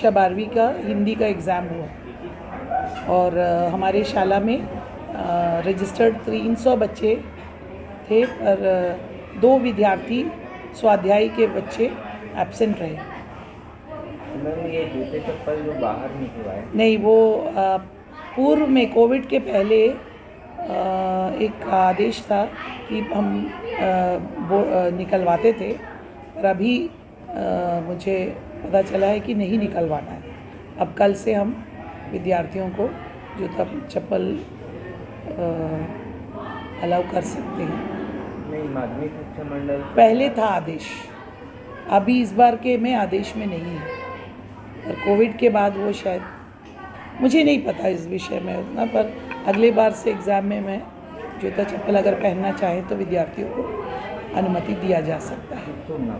कक्षा 12वीं का हिंदी का एग्ज़ाम हुआ और हमारे शाला में रजिस्टर्ड 300 बच्चे थे, पर 2 विद्यार्थी स्वाध्याय के बच्चे एब्सेंट रहे। मैम, ये जूते चप्पल जो बाहर निकलवाए नहीं, वो पूर्व में कोविड के पहले एक आदेश था कि हम वो निकलवाते थे, पर अभी मुझे पता चला है कि नहीं निकलवाना है। अब कल से हम विद्यार्थियों को जूता चप्पल अलाउ कर सकते हैं। नहीं, माध्यमिक शिक्षा मंडल पहले था आदेश, अभी इस बार के में आदेश में नहीं है, और कोविड के बाद वो शायद, मुझे नहीं पता इस विषय में उतना, पर अगले बार से एग्ज़ाम में मैं जूता चप्पल अगर पहनना चाहें तो विद्यार्थियों को अनुमति दिया जा सकता है।